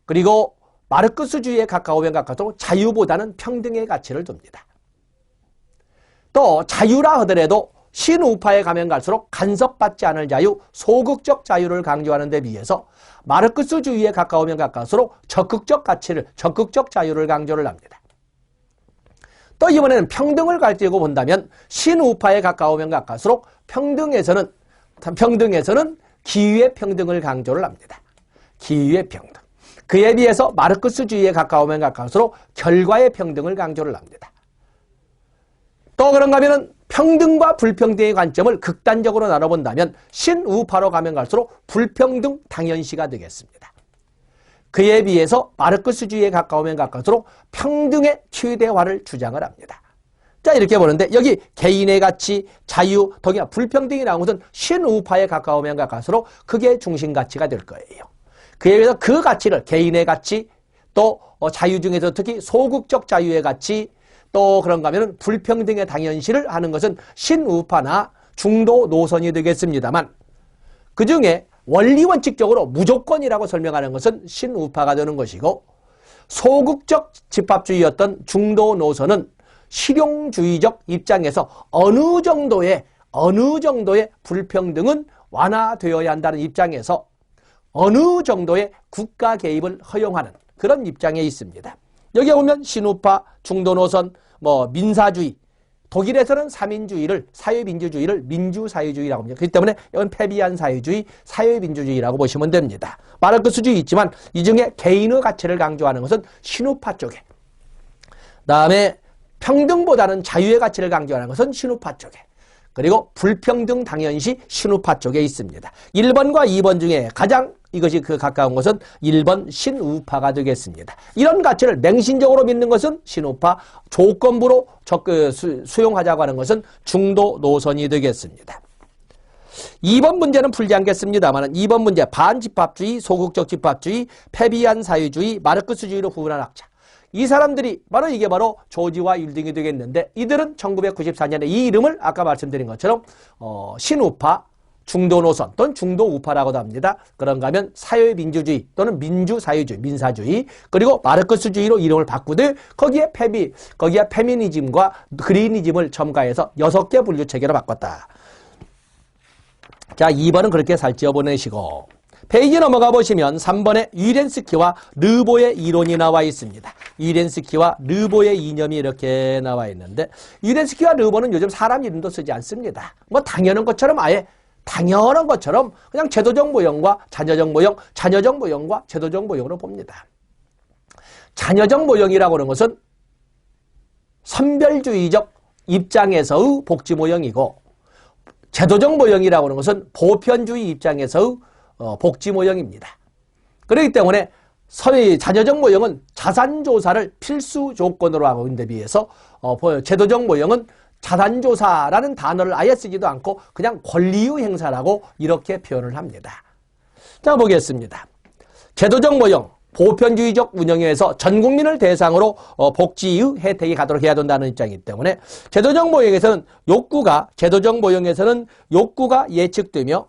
그리고 마르크스주의에 가까우면 가까울수록 자유보다는 평등의 가치를 둡니다. 또 자유라 하더라도 신우파에 가면 갈수록 간섭받지 않을 자유, 소극적 자유를 강조하는 데 비해서 마르크스주의에 가까우면 가까울수록 적극적 가치를, 적극적 자유를 강조를 합니다. 또 이번에는 평등을 가지고 본다면 신우파에 가까우면 가까울수록 평등에서는 기회의 평등을 강조를 합니다. 기회의 평등. 그에 비해서 마르크스주의에 가까우면 가까울수록 결과의 평등을 강조를 합니다. 또 그런가 하면 평등과 불평등의 관점을 극단적으로 나눠본다면 신우파로 가면 갈수록 불평등 당연시가 되겠습니다. 그에 비해서 마르크스주의에 가까우면 가까울수록 평등의 최대화를 주장을 합니다. 자, 이렇게 보는데 여기 개인의 가치, 자유, 동의와 불평등이 나온 것은 신우파에 가까우면 가까울수록 그게 중심가치가 될 거예요. 그에 비해서 그 가치를 개인의 가치, 또 자유 중에서 특히 소극적 자유의 가치, 또 그런가 하면 불평등의 당연시를 하는 것은 신우파나 중도 노선이 되겠습니다만, 그 중에 원리원칙적으로 무조건이라고 설명하는 것은 신우파가 되는 것이고, 소극적 집합주의였던 중도 노선은 실용주의적 입장에서 어느 정도의 불평등은 완화되어야 한다는 입장에서 어느 정도의 국가 개입을 허용하는 그런 입장에 있습니다. 여기에 보면 신우파, 중도노선, 민사주의, 독일에서는 사회민주주의를 민주사회주의라고 합니다. 그렇기 때문에 이건 페비안 사회주의, 사회민주주의라고 보시면 됩니다. 마르크스주의 있지만 이 중에 개인의 가치를 강조하는 것은 신우파 쪽에, 다음에 평등보다는 자유의 가치를 강조하는 것은 신우파 쪽에, 그리고 불평등 당연시 신우파 쪽에 있습니다. 1번과 2번 중에 가장 이것이 가까운 것은 1번 신우파가 되겠습니다. 이런 가치를 맹신적으로 믿는 것은 신우파, 조건부로 수용하자고 하는 것은 중도 노선이 되겠습니다. 2번 문제는 풀지 않겠습니다만 2번 문제 반집합주의, 소극적 집합주의, 페비안 사회주의, 마르크스주의로 구분한 학자. 이 사람들이 이게 바로 조지와 율딩이 되겠는데, 이들은 1994년에 이 이름을 아까 말씀드린 것처럼 신우파, 중도노선 또는 중도우파라고도 합니다. 그런가 하면 사회민주주의 또는 민주사회주의, 민사주의, 그리고 마르크스주의로 이름을 바꾸되 거기에 페미니즘과 그리니즘을 첨가해서 6개 분류 체계로 바꿨다. 자, 2번은 그렇게 살찌어 보내시고, 페이지 넘어가 보시면 3번에 위렌스키와 르보의 이론이 나와 있습니다. 위렌스키와 르보의 이념이 이렇게 나와 있는데, 위렌스키와 르보는 요즘 사람 이름도 쓰지 않습니다. 당연한 것처럼 그냥 제도적 모형과 자녀적 모형, 자녀적 모형과 제도적 모형으로 봅니다. 자녀적 모형이라고 하는 것은 선별주의적 입장에서의 복지 모형이고, 제도적 모형이라고 하는 것은 보편주의 입장에서의 복지 모형입니다. 그렇기 때문에 자녀적 모형은 자산조사를 필수 조건으로 하고 있는 데 비해서 제도적 모형은 자산조사라는 단어를 아예 쓰지도 않고 그냥 권리의 행사라고 이렇게 표현을 합니다. 자, 보겠습니다. 제도적 모형, 보편주의적 운영에서 전 국민을 대상으로 복지의 혜택이 가도록 해야 된다는 입장이기 때문에 제도적 모형에서는 욕구가 예측되며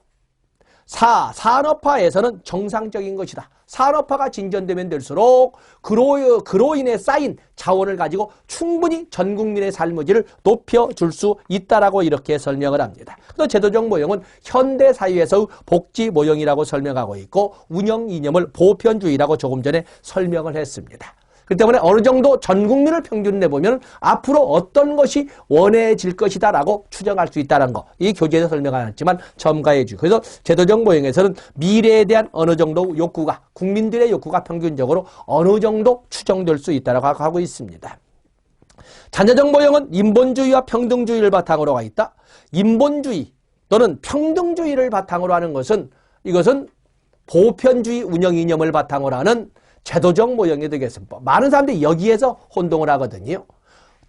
산업화에서는 정상적인 것이다. 산업화가 진전되면 될수록 그로 인해 쌓인 자원을 가지고 충분히 전 국민의 삶의 질을 높여줄 수 있다라고 이렇게 설명을 합니다. 그래서 제도적 모형은 현대 사회에서의 복지 모형이라고 설명하고 있고 운영 이념을 보편주의라고 조금 전에 설명을 했습니다. 그렇기 때문에 어느 정도 전 국민을 평균 내보면 앞으로 어떤 것이 원해질 것이다라고 추정할 수 있다는 거. 이 교재에서 설명하였지만 첨가해 주고. 그래서 제도적 모형에서는 미래에 대한 어느 정도 욕구가, 국민들의 욕구가 평균적으로 어느 정도 추정될 수 있다라고 하고 있습니다. 자녀적 모형은 인본주의와 평등주의를 바탕으로 가 있다. 인본주의 또는 평등주의를 바탕으로 하는 것은 이것은 보편주의 운영 이념을 바탕으로 하는 제도적 모형이 되겠습니다. 많은 사람들이 여기에서 혼동을 하거든요.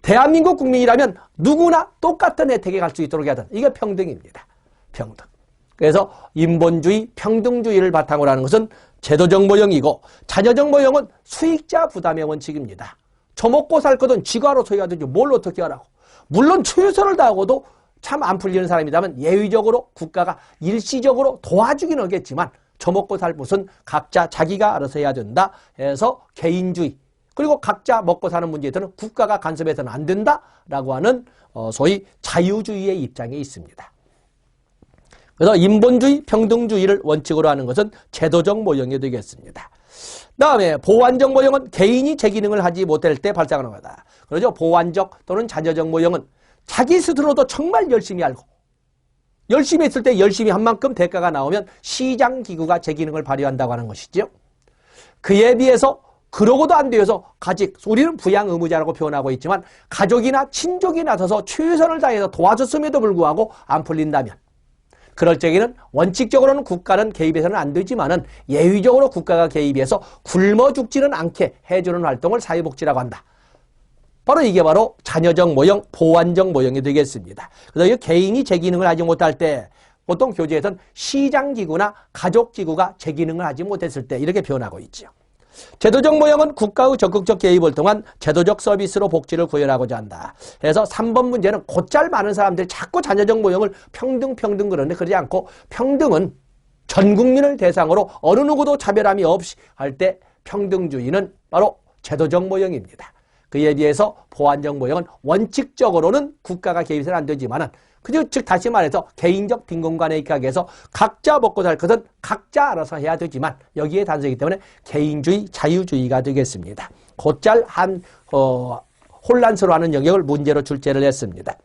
대한민국 국민이라면 누구나 똑같은 혜택에 갈 수 있도록 해야 된다. 이게 평등입니다. 평등. 그래서 인본주의, 평등주의를 바탕으로 하는 것은 제도적 모형이고 자녀적 모형은 수익자 부담의 원칙입니다. 저 먹고 살 거든 지가 알아서 해야 되지 뭘 어떻게 하라고. 물론 최선을 다하고도 참 안 풀리는 사람이라면 예외적으로 국가가 일시적으로 도와주긴 하겠지만 저 먹고 살 것은 각자 자기가 알아서 해야 된다 해서 개인주의 그리고 각자 먹고 사는 문제에 대해서는 국가가 간섭해서는 안 된다라고 하는 소위 자유주의의 입장에 있습니다. 그래서 인본주의, 평등주의를 원칙으로 하는 것은 제도적 모형이 되겠습니다. 다음에 보완적 모형은 개인이 제 기능을 하지 못할 때 발생하는 거다. 그러죠. 보완적 또는 자녀적 모형은 자기 스스로도 정말 열심히 알고 열심히 했을 때 열심히 한 만큼 대가가 나오면 시장기구가 제 기능을 발휘한다고 하는 것이죠. 그에 비해서 그러고도 안 되어서 우리는 부양의무자라고 표현하고 있지만 가족이나 친족이 나서서 최선을 다해서 도와줬음에도 불구하고 안 풀린다면 그럴 적에는 원칙적으로는 국가는 개입해서는 안 되지만은 예외적으로 국가가 개입해서 굶어 죽지는 않게 해주는 활동을 사회복지라고 한다. 바로 이게 바로 자녀적 모형, 보완적 모형이 되겠습니다. 그래서 이 개인이 제 기능을 하지 못할 때 보통 교재에서는 시장기구나 가족기구가 제 기능을 하지 못했을 때 이렇게 표현하고 있죠. 제도적 모형은 국가의 적극적 개입을 통한 제도적 서비스로 복지를 구현하고자 한다. 그래서 3번 문제는 곧잘 많은 사람들이 자꾸 자녀적 모형을 평등 그러는데 그러지 않고 평등은 전 국민을 대상으로 어느 누구도 차별함이 없이 할 때 평등주의는 바로 제도적 모형입니다. 그에 비해서 보완적 모형은 원칙적으로는 국가가 개입해서는 안 되지만은 즉 다시 말해서 개인적 빈곤관에 입각해서 해서 각자 먹고 살 것은 각자 알아서 해야 되지만 여기에 단서이기 때문에 개인주의, 자유주의가 되겠습니다. 곧잘 혼란스러워하는 영역을 문제로 출제를 했습니다.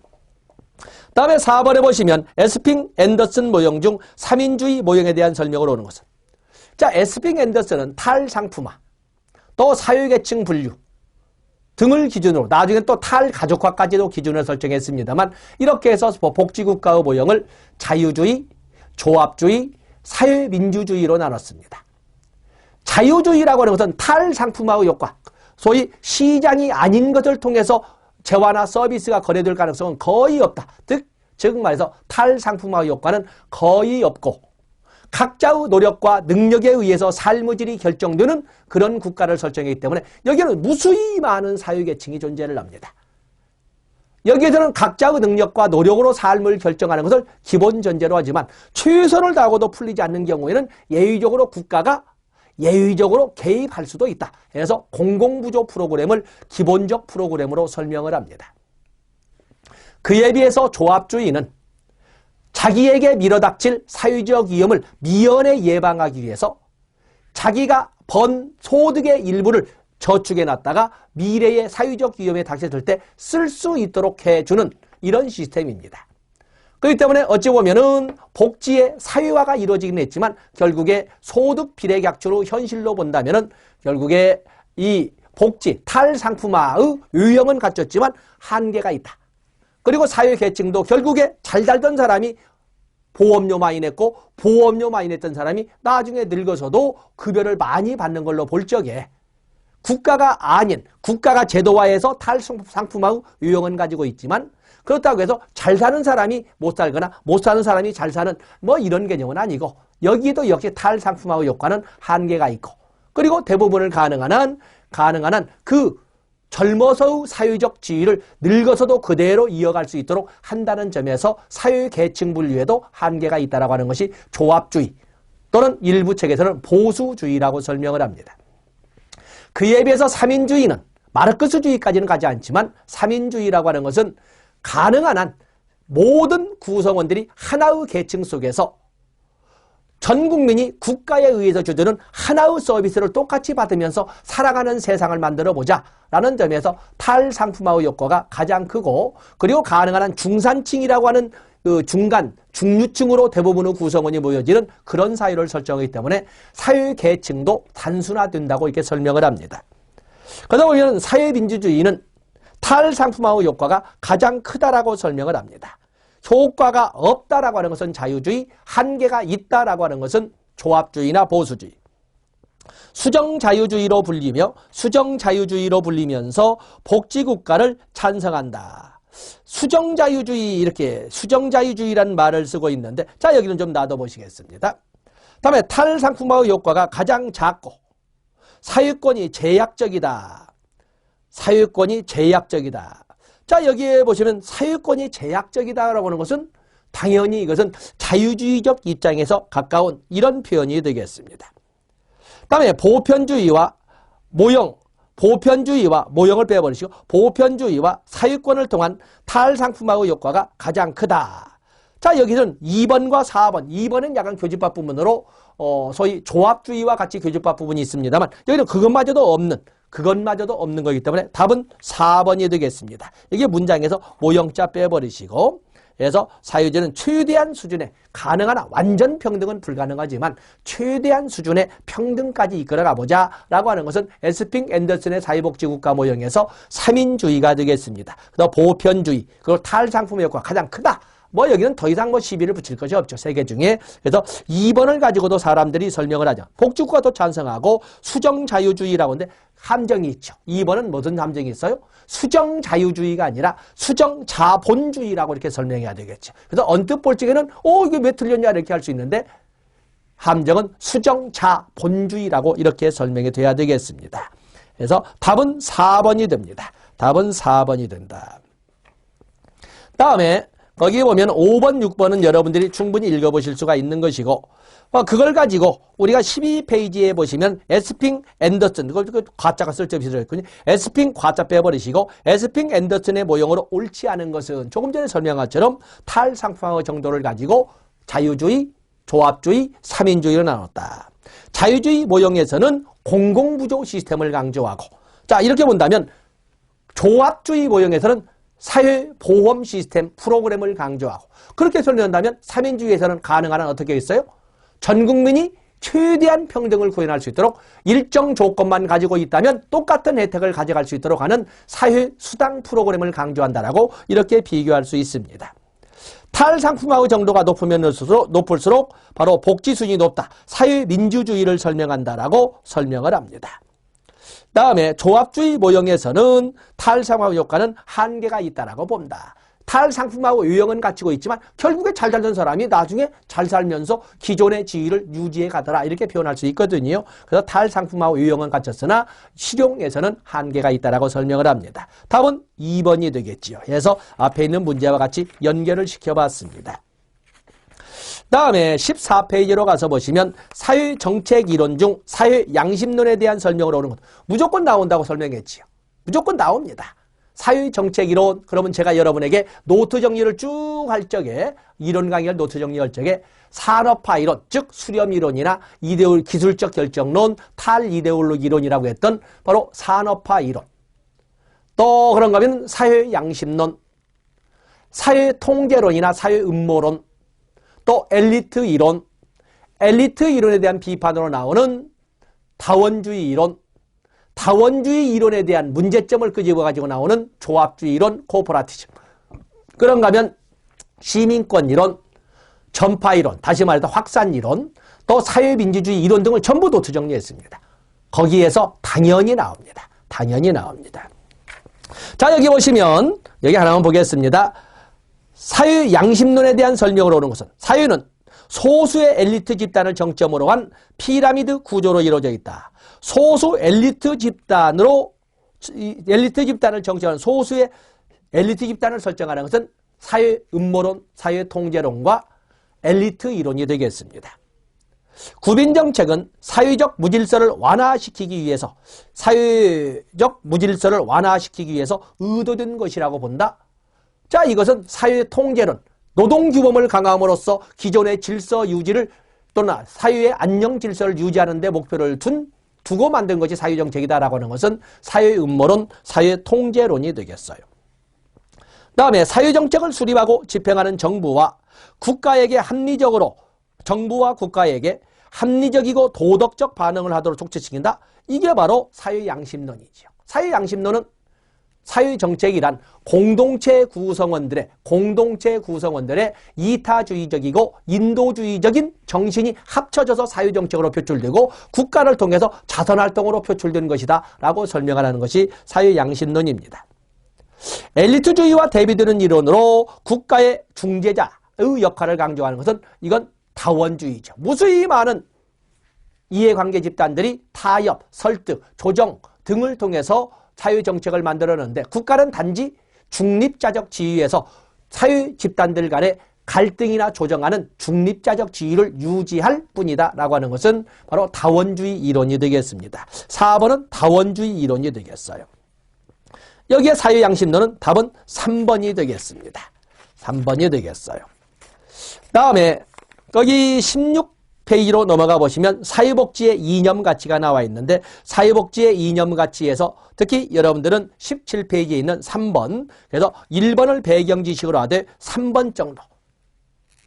다음에 4번에 보시면 에스핑 앤더슨 모형 중 3인주의 모형에 대한 설명을 오는 것은 자 에스핑 앤더슨은 탈상품화 또 사회계층 분류 등을 기준으로 나중에 또 탈가족화까지도 기준을 설정했습니다만 이렇게 해서 복지국가의 모형을 자유주의, 조합주의, 사회민주주의로 나눴습니다. 자유주의라고 하는 것은 탈상품화의 효과, 소위 시장이 아닌 것을 통해서 재화나 서비스가 거래될 가능성은 거의 없다. 즉 말해서 탈상품화의 효과는 거의 없고 각자의 노력과 능력에 의해서 삶의 질이 결정되는 그런 국가를 설정했기 때문에 여기는 무수히 많은 사회계층이 존재를 합니다. 여기에서는 각자의 능력과 노력으로 삶을 결정하는 것을 기본 전제로 하지만 최선을 다하고도 풀리지 않는 경우에는 예외적으로 국가가 예외적으로 개입할 수도 있다. 그래서 공공부조 프로그램을 기본적 프로그램으로 설명을 합니다. 그에 비해서 조합주의는 자기에게 밀어닥칠 사회적 위험을 미연에 예방하기 위해서 자기가 번 소득의 일부를 저축해 놨다가 미래의 사회적 위험에 닥쳤을 때 쓸 수 있도록 해주는 이런 시스템입니다. 그렇기 때문에 어찌 보면은 복지의 사회화가 이루어지긴 했지만 결국에 소득 비례각주로 현실로 본다면은 결국에 이 복지 탈상품화의 유형은 갖췄지만 한계가 있다. 그리고 사회계층도 결국에 잘 살던 사람이 보험료 많이 냈고 보험료 많이 냈던 사람이 나중에 늙어서도 급여를 많이 받는 걸로 볼 적에 국가가 아닌 국가가 제도화해서 탈상품화의 유형은 가지고 있지만 그렇다고 해서 잘 사는 사람이 못 살거나 못 사는 사람이 잘 사는 뭐 이런 개념은 아니고 여기도 역시 탈상품화의 효과는 한계가 있고 그리고 대부분을 가능한 한 그 젊어서의 사회적 지위를 늙어서도 그대로 이어갈 수 있도록 한다는 점에서 사회 계층 분류에도 한계가 있다고 하는 것이 조합주의 또는 일부 책에서는 보수주의라고 설명을 합니다. 그에 비해서 삼인주의는 마르크스주의까지는 가지 않지만 삼인주의라고 하는 것은 가능한 한 모든 구성원들이 하나의 계층 속에서 전 국민이 국가에 의해서 주는 하나의 서비스를 똑같이 받으면서 살아가는 세상을 만들어보자 라는 점에서 탈상품화의 효과가 가장 크고, 그리고 가능한 한 중산층이라고 하는 그 중간, 중류층으로 대부분의 구성원이 모여지는 그런 사회를 설정하기 때문에 사회 계층도 단순화된다고 이렇게 설명을 합니다. 그러다 보면 사회민주주의는 탈상품화의 효과가 가장 크다라고 설명을 합니다. 효과가 없다라고 하는 것은 자유주의, 한계가 있다라고 하는 것은 조합주의나 보수주의. 수정자유주의로 불리면서 복지국가를 찬성한다. 수정자유주의라는 말을 쓰고 있는데, 자, 여기는 좀 놔둬보시겠습니다. 다음에 탈상품화의 효과가 가장 작고 사유권이 제약적이다. 자, 여기에 보시면 사유권이 제약적이다라고 하는 것은 당연히 이것은 자유주의적 입장에서 가까운 이런 표현이 되겠습니다. 다음에 보편주의와 모형을 빼버리시고 보편주의와 사유권을 통한 탈상품화의 효과가 가장 크다. 자, 여기는 2번과 4번. 2번은 약간 교집합 부분으로 소위 조합주의와 같이 교집합 부분이 있습니다만, 여기는 그것마저도 없는 거기 때문에 답은 4번이 되겠습니다. 이게 문장에서 모형자 빼버리시고, 그래서 사유제는 최대한 수준의 가능한 완전 평등은 불가능하지만 최대한 수준의 평등까지 이끌어가보자 라고 하는 것은 에스핑 앤더슨의 사회복지국가 모형에서 3인주의가 되겠습니다. 그다음 보편주의, 그리고 탈상품의 효과가 가장 크다. 여기는 더 이상 시비를 붙일 것이 없죠. 세 개 중에. 그래서 2번을 가지고도 사람들이 설명을 하죠. 복지국가도 찬성하고 수정자유주의라고 하는데 함정이 있죠. 2번은 무슨 함정이 있어요? 수정자유주의가 아니라 수정자본주의라고 이렇게 설명해야 되겠죠. 그래서 언뜻 볼 적에는 이게 왜 틀렸냐 이렇게 할 수 있는데, 함정은 수정자본주의라고 이렇게 설명이 돼야 되겠습니다. 그래서 답은 4번이 됩니다. 답은 4번이 된다. 다음에 거기에 보면 5번, 6번은 여러분들이 충분히 읽어보실 수가 있는 것이고, 그걸 가지고 우리가 12페이지에 보시면 에스핑 앤더슨, 그걸 과자가 쓸데없이 들어있군요. 에스핑 과자 빼버리시고 에스핑 앤더슨의 모형으로 옳지 않은 것은 조금 전에 설명한 것처럼 탈상품화 정도를 가지고 자유주의, 조합주의, 3인주의로 나눴다. 자유주의 모형에서는 공공부조 시스템을 강조하고, 자, 이렇게 본다면 조합주의 모형에서는 사회보험 시스템 프로그램을 강조하고, 그렇게 설명한다면 3인주의에서는 가능한 한 어떻게 있어요? 전 국민이 최대한 평등을 구현할 수 있도록 일정 조건만 가지고 있다면 똑같은 혜택을 가져갈 수 있도록 하는 사회수당 프로그램을 강조한다라고 이렇게 비교할 수 있습니다. 탈상품화의 정도가 높을수록 바로 복지 수준이 높다. 사회민주주의를 설명한다라고 설명을 합니다. 다음에 조합주의 모형에서는 탈상품화 효과는 한계가 있다라고 본다. 탈상품화의 유형은 갖추고 있지만 결국에 잘 살던 사람이 나중에 잘 살면서 기존의 지위를 유지해 가더라 이렇게 표현할 수 있거든요. 그래서 탈상품화의 유형은 갖췄으나 실용에서는 한계가 있다라고 설명을 합니다. 답은 2번이 되겠지요. 그래서 앞에 있는 문제와 같이 연결을 시켜봤습니다. 다음에 14페이지로 가서 보시면 사회정책이론 중 사회양심론에 대한 설명을 오는 것. 무조건 나온다고 설명했지요. 무조건 나옵니다. 사회정책이론, 그러면 제가 여러분에게 노트 정리를 쭉 할 적에, 이론 강의를 노트 정리할 적에 산업화이론, 즉 수렴이론이나 기술적 결정론, 탈이데올로기 이론이라고 했던 바로 산업화이론. 또 그런가 하면 사회양심론, 사회통계론이나 사회음모론, 또 엘리트 이론, 엘리트 이론에 대한 비판으로 나오는 다원주의 이론, 다원주의 이론에 대한 문제점을 끄집어가지고 나오는 조합주의 이론, 코퍼라티즘. 그런가 하면 시민권 이론, 전파 이론, 다시 말해서 확산 이론, 또 사회민주주의 이론 등을 전부 노트 정리했습니다. 거기에서 당연히 나옵니다. 당연히 나옵니다. 자, 여기 보시면, 여기 하나만 보겠습니다. 사회양심론에 대한 설명을 오는 것은, 사회는 소수의 엘리트 집단을 정점으로 한 피라미드 구조로 이루어져 있다. 소수 엘리트 집단으로 이 엘리트 집단을 정치하는 소수의 엘리트 집단을 설정하는 것은 사회 음모론, 사회 통제론과 엘리트 이론이 되겠습니다. 구빈정책은 사회적 무질서를 완화시키기 위해서 의도된 것이라고 본다. 자, 이것은 사회 통제론, 노동규범을 강화함으로써 기존의 질서 유지를 또는 사회의 안녕 질서를 유지하는 데 목표를 두고 만든 것이 사회정책이다라고 하는 것은 사회 음모론, 사회 통제론이 되겠어요. 다음에 사회정책을 수립하고 집행하는 정부와 국가에게 합리적이고 도덕적 반응을 하도록 촉진시킨다. 이게 바로 사회양심론이죠. 사회양심론은 사회정책이란 공동체 구성원들의 이타주의적이고 인도주의적인 정신이 합쳐져서 사회정책으로 표출되고 국가를 통해서 자선활동으로 표출된 것이다 라고 설명하는 것이 사회양심론입니다. 엘리트주의와 대비되는 이론으로 국가의 중재자의 역할을 강조하는 것은 이건 다원주의죠. 무수히 많은 이해관계 집단들이 타협, 설득, 조정 등을 통해서 사회정책을 만들었는데 국가는 단지 중립자적 지위에서 사회 집단들 간의 갈등이나 조정하는 중립자적 지위를 유지할 뿐이다 라고 하는 것은 바로 다원주의 이론이 되겠습니다. 4번은 다원주의 이론이 되겠어요. 여기에 사회양심론은 답은 3번이 되겠습니다. 3번이 되겠어요. 다음에 거기 16페이지로 넘어가 보시면 사회복지의 이념가치가 나와 있는데 사회복지의 이념가치에서 특히 여러분들은 17페이지에 있는 3번, 그래서 1번을 배경지식으로 하되 3번 정도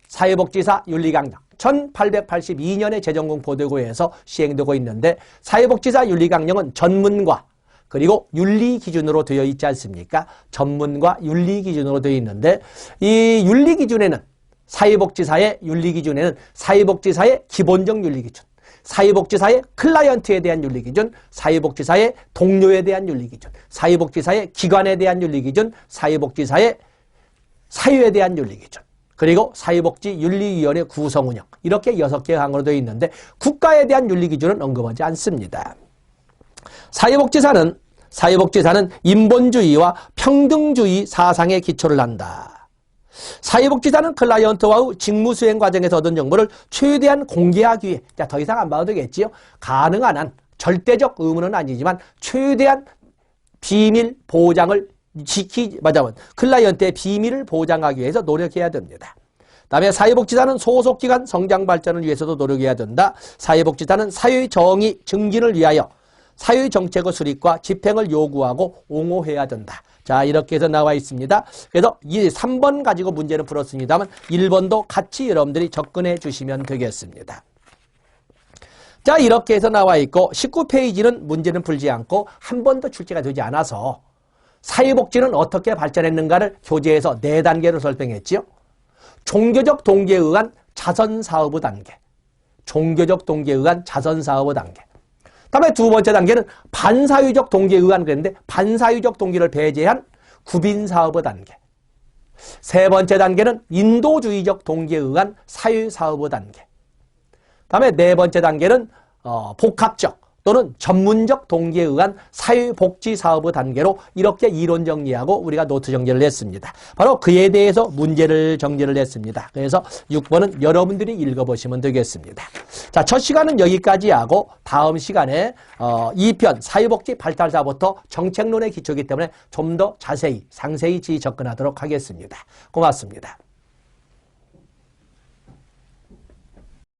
사회복지사 윤리강령 1882년에 재정공포되고 해서 시행되고 있는데 사회복지사 윤리강령은 전문과 그리고 윤리 기준으로 되어 있지 않습니까? 전문과 윤리 기준으로 되어 있는데 이 윤리 기준에는 사회복지사의 윤리 기준에는 사회복지사의 기본적 윤리 기준, 사회복지사의 클라이언트에 대한 윤리 기준, 사회복지사의 동료에 대한 윤리 기준, 사회복지사의 기관에 대한 윤리 기준, 사회복지사의 사유에 대한 윤리 기준, 그리고 사회복지윤리위원회 구성 운영 이렇게 6개 항으로 되어 있는데 국가에 대한 윤리 기준은 언급하지 않습니다. 사회복지사는 인본주의와 평등주의 사상에 기초를 한다. 사회복지사는 클라이언트와의 직무수행 과정에서 얻은 정보를 최대한 공개하기 위해, 자, 더 이상 안 봐도 되겠지요. 가능한 한, 절대적 의무는 아니지만 최대한 비밀 보장을 클라이언트의 비밀을 보장하기 위해서 노력해야 됩니다. 다음에 사회복지사는 소속기관 성장 발전을 위해서도 노력해야 된다. 사회복지사는 사회의 정의 증진을 위하여 사회정책의 수립과 집행을 요구하고 옹호해야 된다. 자, 이렇게 해서 나와 있습니다. 그래서 이 3번 가지고 문제는 풀었습니다만 1번도 같이 여러분들이 접근해 주시면 되겠습니다. 자, 이렇게 해서 나와 있고 19페이지는 문제는 풀지 않고 한 번도 출제가 되지 않아서 사회복지는 어떻게 발전했는가를 교재에서 4단계로 설명했지요. 종교적 동기에 의한 자선사업의 단계, 종교적 동기에 의한 자선사업의 단계. 다음에 두 번째 단계는 반사회적 동기에 의한 그랬는데 반사회적 동기를 배제한 구빈사업의 단계. 세 번째 단계는 인도주의적 동기에 의한 사회사업의 단계. 다음에 네 번째 단계는 복합적 또는 전문적 동기에 의한 사회복지사업의 단계로 이렇게 이론 정리하고 우리가 노트 정리를 했습니다. 바로 그에 대해서 문제를 정리를 했습니다. 그래서 6번은 여러분들이 읽어보시면 되겠습니다. 자, 첫 시간은 여기까지 하고 다음 시간에 2편 사회복지 발달사부터 정책론의 기초이기 때문에 좀 더 자세히 상세히 접근하도록 하겠습니다. 고맙습니다.